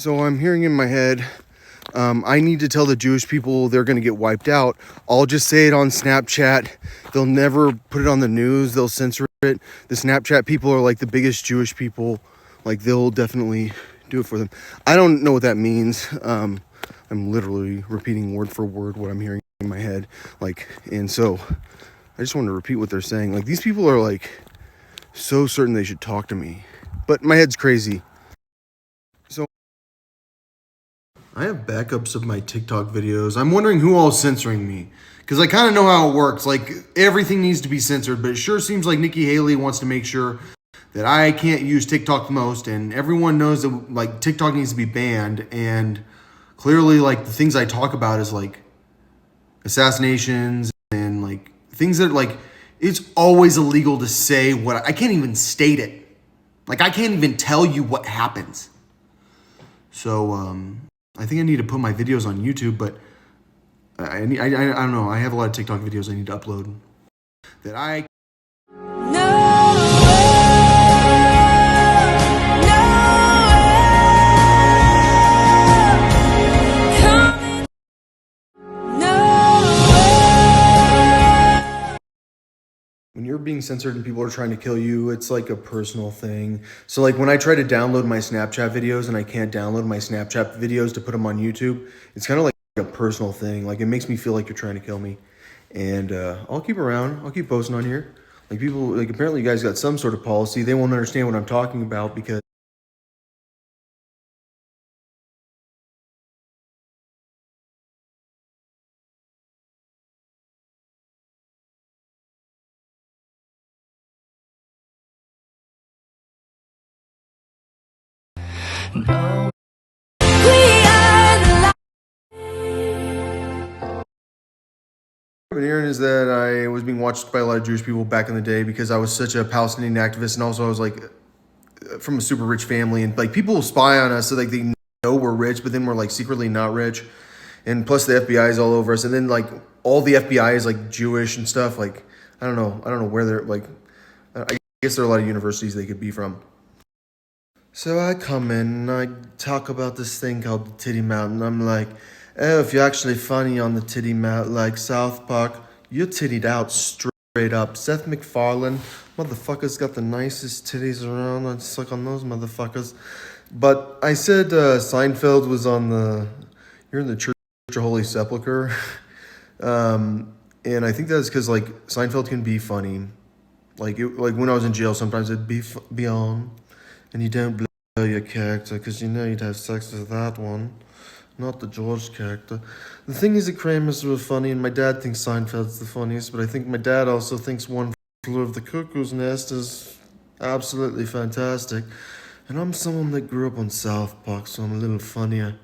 So I'm hearing in my head, I need to tell the Jewish people they're going to get wiped out. I'll just say it on Snapchat. They'll never put it on the news. They'll censor it. The Snapchat people are like the biggest Jewish people. Like, they'll definitely do it for them. I don't know what that means. I'm literally repeating word for word what I'm hearing in my head. And so I just want to repeat what they're saying. Like, these people are like so certain they should talk to me, but my head's crazy. So I have backups of my TikTok videos. I'm wondering who all's censoring me, because I kind of know how it works. Like, everything needs to be censored, but it sure seems like Nikki Haley wants to make sure that I can't use TikTok the most, and everyone knows that like TikTok needs to be banned. And clearly, like, the things I talk about is like assassinations and like things that like it's always illegal to say what I can't even state it. Like, I can't even tell you what happens. So I think I need to put my videos on YouTube, but I don't know. I have a lot of TikTok videos I need to upload that I. When you're being censored and people are trying to kill you, it's like a personal thing. So like when I try to download my Snapchat videos and I can't download my Snapchat videos to put them on YouTube, it's kind of like a personal thing. Like, it makes me feel like you're trying to kill me. And I'll keep around. I'll keep posting on here. Like, people, like, apparently you guys got some sort of policy. They won't understand what I'm talking about because No. I've been hearing is that I was being watched by a lot of Jewish people back in the day because I was such a Palestinian activist, and also I was like from a super rich family, and like people spy on us so like they know we're rich, but then we're like secretly not rich, and plus the FBI is all over us, and then like all the FBI is like Jewish and stuff. Like, I don't know where they're like. I guess there are a lot of universities they could be from. So I come in and I talk about this thing called the Titty Mountain. I'm like, oh, if you're actually funny on the Titty Mountain, like South Park, you're tittied out straight up. Seth MacFarlane, motherfucker's got the nicest titties around. I'd suck on those motherfuckers. But I said Seinfeld was on you're in the Church of Holy Sepulchre. And I think that's because like Seinfeld can be funny. Like when I was in jail, sometimes it'd be on, and you don't blow your character because you know you'd have sex with that one, not the George character. The thing is that Kramer's real funny, and my dad thinks Seinfeld's the funniest, but I think my dad also thinks One Flew of the Cuckoo's Nest is absolutely fantastic. And I'm someone that grew up on South Park, so I'm a little funnier.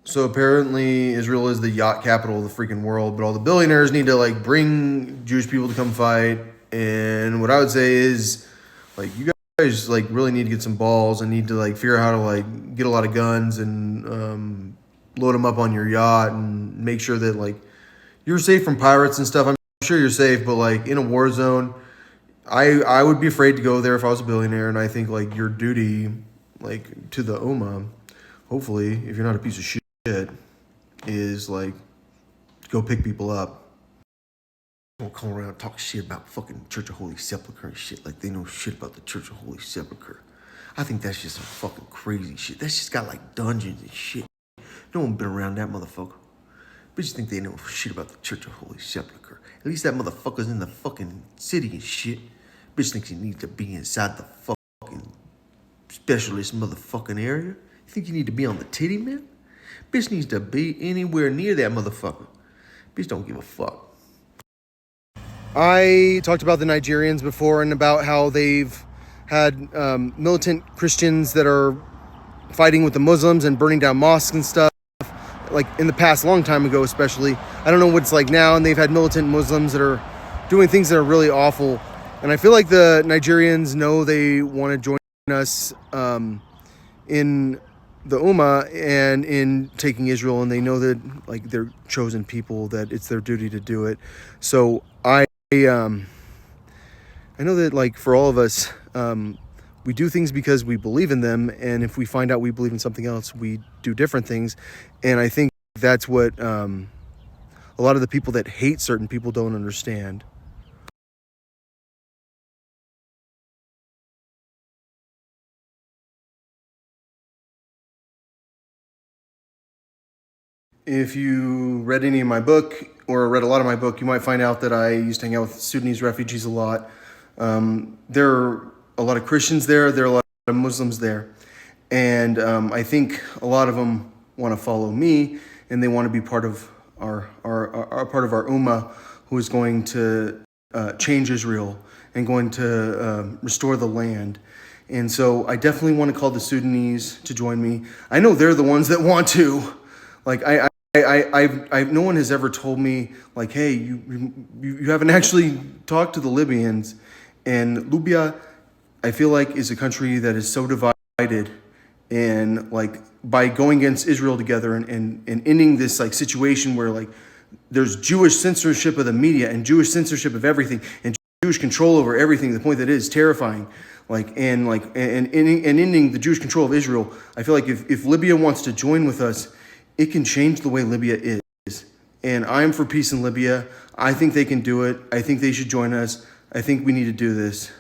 So apparently Israel is the yacht capital of the freaking world, but all the billionaires need to like bring Jewish people to come fight. And what I would say is, like, you guys like really need to get some balls and need to like figure out how to like get a lot of guns and load them up on your yacht and make sure that like you're safe from pirates and stuff. I'm sure you're safe, but like in a war zone, I would be afraid to go there if I was a billionaire. And I think like your duty, like to the Ummah, hopefully, if you're not a piece of shit, is like go pick people up. Don't come around and talk shit about fucking Church of Holy Sepulchre and shit like they know shit about the Church of Holy Sepulchre. I think that's just some fucking crazy shit. That's just got like dungeons and shit. No one been around that motherfucker. Bitches think they know shit about the Church of Holy Sepulchre. At least that motherfucker's in the fucking city and shit. Bitch thinks he needs to be inside the fucking specialist motherfucking area. You think you need to be on the titty, man? Bitch needs to be anywhere near that motherfucker. Bitch don't give a fuck. I talked about the Nigerians before and about how they've had militant Christians that are fighting with the Muslims and burning down mosques and stuff, like in the past, long time ago especially. I don't know what it's like now, and they've had militant Muslims that are doing things that are really awful. And I feel like the Nigerians know they want to join us in the Ummah and in taking Israel, and they know that like they're chosen people, that it's their duty to do it. So I know that like for all of us, We do things because we believe in them, and if we find out we believe in something else, we do different things. And I think that's what a lot of the people that hate certain people don't understand. If you read any of my book or read a lot of my book, you might find out that I used to hang out with Sudanese refugees a lot. There are a lot of Christians there. There are a lot of Muslims there. And I think a lot of them want to follow me, and they want to be part of our part of our ummah, who is going to change Israel and going to restore the land. And so I definitely want to call the Sudanese to join me. I know they're the ones that want to. Like no one has ever told me like, hey, you haven't actually talked to the Libyans. And Libya, I feel like, is a country that is so divided, and like by going against Israel together and ending this like situation where like there's Jewish censorship of the media and Jewish censorship of everything and Jewish control over everything, to the point that it is terrifying. And ending the Jewish control of Israel. I feel like if Libya wants to join with us, it can change the way Libya is. And I'm for peace in Libya. I think they can do it. I think they should join us. I think we need to do this.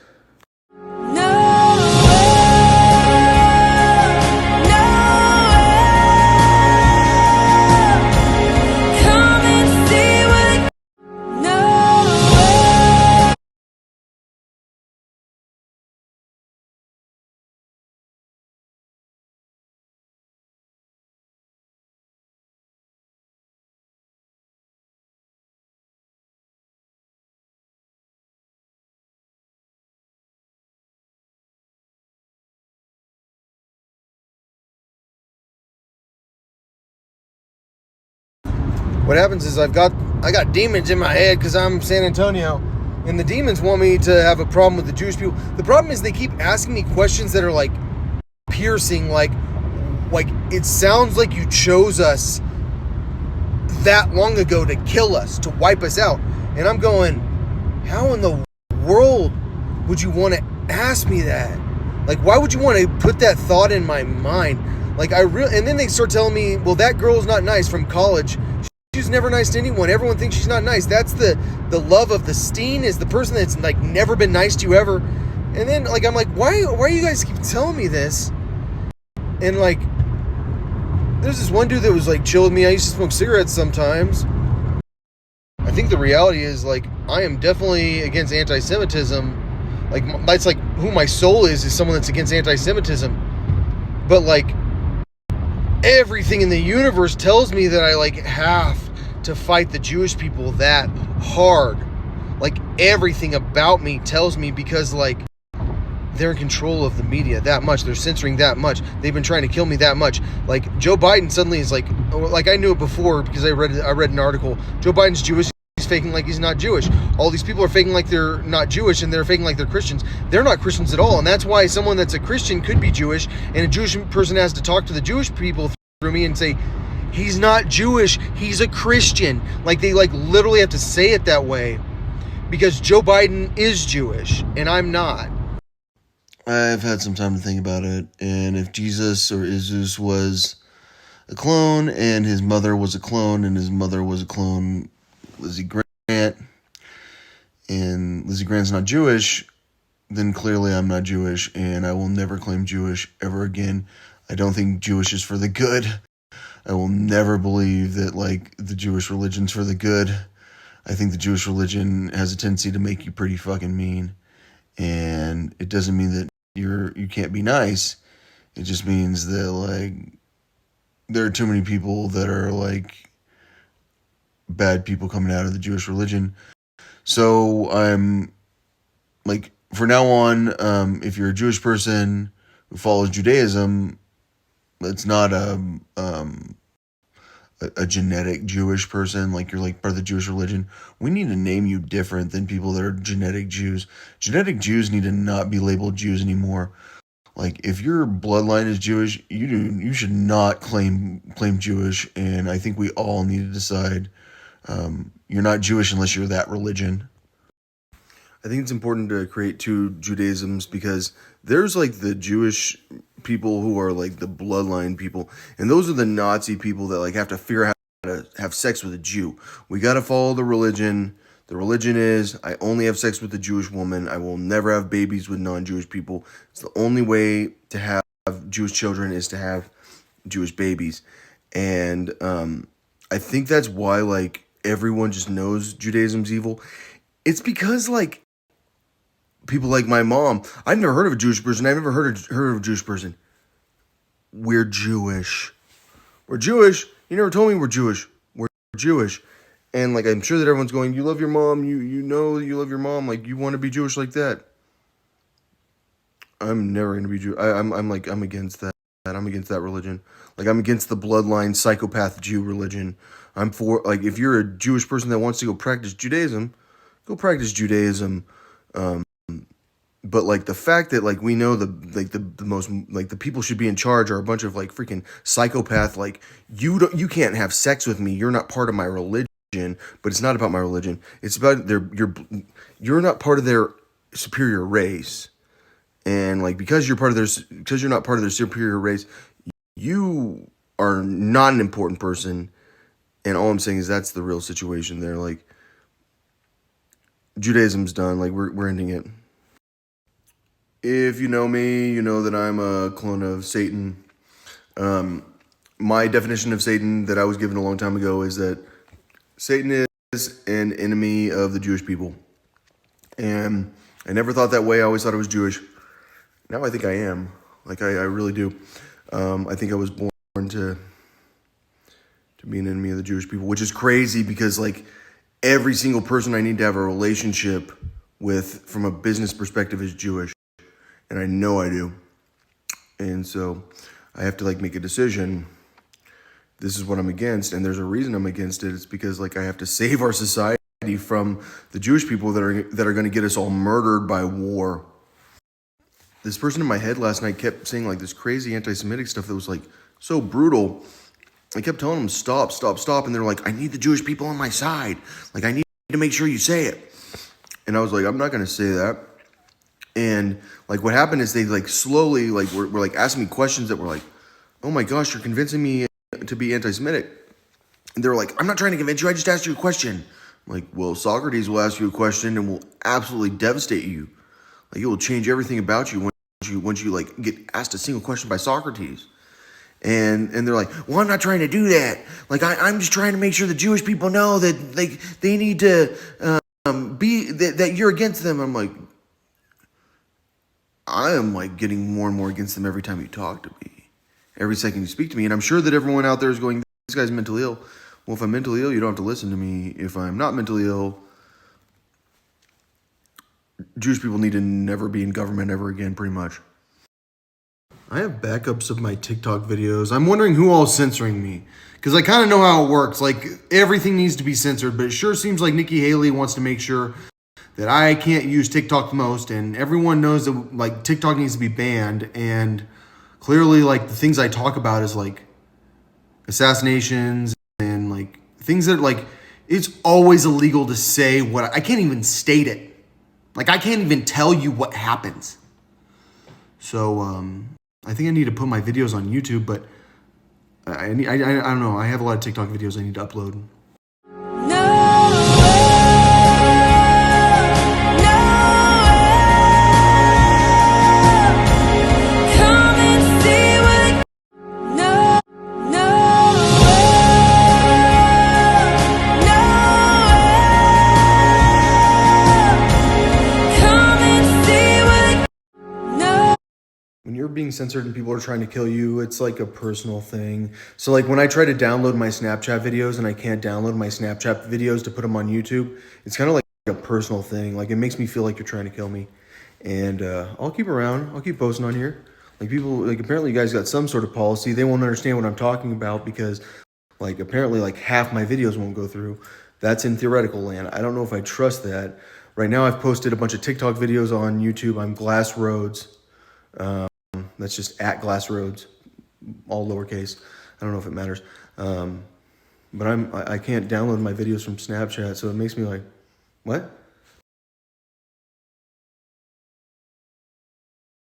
What happens is I got demons in my head because I'm San Antonio, and the demons want me to have a problem with the Jewish people. The problem is they keep asking me questions that are like piercing, like it sounds like you chose us that long ago to kill us, to wipe us out. And I'm going, how in the world would you want to ask me that? Like, why would you want to put that thought in my mind? Like, and then they start telling me, well, that girl's not nice from college. She's never nice to anyone. Everyone thinks she's not nice. That's the love of the Steen, is the person that's like never been nice to you ever. And then like I'm like, why you guys keep telling me this? And like, there's this one dude that was like chill with me. I used to smoke cigarettes sometimes. I think the reality is like I am definitely against anti-Semitism. Like that's like who my soul is someone that's against anti-Semitism. But like everything in the universe tells me that I like have to fight the Jewish people that hard. Like everything about me tells me, because like they're in control of the media that much. They're censoring that much. They've been trying to kill me that much. Like Joe Biden suddenly is like I knew it before because I read an article. Joe Biden's Jewish. He's faking like he's not Jewish. All these people are faking like they're not Jewish, and they're faking like they're Christians. They're not Christians at all. And that's why someone that's a Christian could be Jewish, and a Jewish person has to talk to the Jewish people through me and say, he's not Jewish, he's a Christian. Like they like literally have to say it that way because Joe Biden is Jewish and I'm not. I've had some time to think about it, and if Jesus or Isus was a clone and his mother was a clone and his mother was a clone, Lizzie Grant, and Lizzie Grant's not Jewish, then clearly I'm not Jewish, and I will never claim Jewish ever again. I don't think Jewish is for the good. I will never believe that like the Jewish religion's for the good. I think the Jewish religion has a tendency to make you pretty fucking mean, and it doesn't mean that you can't be nice. It just means that like there are too many people that are like bad people coming out of the Jewish religion. So I'm like, for now on, if you're a Jewish person who follows Judaism, it's not a genetic Jewish person, like you're like part of the Jewish religion. We need to name you different than people that are genetic Jews. Genetic Jews need to not be labeled Jews anymore. Like if your bloodline is Jewish, you should not claim Jewish. And I think we all need to decide you're not Jewish unless you're that religion. I think it's important to create two Judaisms because there's like the Jewish people who are like the bloodline people, and those are the Nazi people that like have to figure out how to have sex with a Jew. We got to follow the religion. The religion is I only have sex with a Jewish woman. I will never have babies with non-Jewish people. It's the only way to have Jewish children is to have Jewish babies. And I think that's why like everyone just knows Judaism's evil. It's because like people like my mom, I've never heard of a Jewish person. I've never heard of a Jewish person. We're Jewish. We're Jewish. You never told me we're Jewish. We're Jewish. And like I'm sure that everyone's going, you love your mom, you know you love your mom, like you want to be Jewish like that. I'm never gonna be Jewish. I'm against that. I'm against that religion. Like I'm against the bloodline psychopath Jew religion. I'm for like if you're a Jewish person that wants to go practice Judaism, go practice Judaism. But like the fact that like we know the most like the people should be in charge are a bunch of like freaking psychopath. Like you can't have sex with me. You're not part of my religion. But it's not about my religion. It's about you're not part of their superior race. And like because you're not part of their superior race, you are not an important person. And all I'm saying is that's the real situation there. Like Judaism's done. Like we're ending it. If you know me, you know that I'm a clone of Satan. My definition of Satan that I was given a long time ago is that Satan is an enemy of the Jewish people. And I never thought that way. I always thought I was Jewish. Now I think I am. Like I really do. I think I was born to be an enemy of the Jewish people, which is crazy because like every single person I need to have a relationship with from a business perspective is Jewish. And I know I do. And so I have to like make a decision. This is what I'm against. And there's a reason I'm against it. It's because like I have to save our society from the Jewish people that are going to get us all murdered by war. This person in my head last night kept saying like this crazy anti-Semitic stuff that was like so brutal. I kept telling them stop. And they're like, I need the Jewish people on my side. Like I need to make sure you say it. And I was like, I'm not going to say that. And like what happened is they like slowly like were like asking me questions that were like, oh my gosh, you're convincing me to be anti-Semitic. And they were like, I'm not trying to convince you. I just asked you a question. I'm like, well, Socrates will ask you a question and will absolutely devastate you. Like it will change everything about you once you like get asked a single question by Socrates. And they're like, well, I'm not trying to do that. Like I'm just trying to make sure the Jewish people know that like they need to be that you're against them. I'm like, I am like getting more and more against them every time you talk to me, every second you speak to me. And I'm sure that everyone out there is going, this guy's mentally ill. Well, if I'm mentally ill, you don't have to listen to me. If I'm not mentally ill, Jewish people need to never be in government ever again, pretty much. I have backups of my TikTok videos. I'm wondering who all's censoring me. Because I kind of know how it works. Like, everything needs to be censored. But it sure seems like Nikki Haley wants to make sure that I can't use TikTok the most. And everyone knows that, like, TikTok needs to be banned. And clearly, like, the things I talk about is, like, assassinations and, like, things that, like, it's always illegal to say what I can't even state it. Like, I can't even tell you what happens. So, I think I need to put my videos on YouTube, but I don't know. I have a lot of TikTok videos I need to upload. When you're being censored and people are trying to kill you, it's like a personal thing. So like when I try to download my Snapchat videos and I can't download my Snapchat videos to put them on YouTube, it's kind of like a personal thing. Like it makes me feel like you're trying to kill me. And I'll keep around. I'll keep posting on here. Like people, like apparently you guys got some sort of policy. They won't understand what I'm talking about because like apparently like half my videos won't go through. That's in theoretical land. I don't know if I trust that. Right now I've posted a bunch of TikTok videos on YouTube. I'm Glass Roads. That's just at Glass Roads, all lowercase. I don't know if it matters. But I can't download my videos from Snapchat, so it makes me like, what?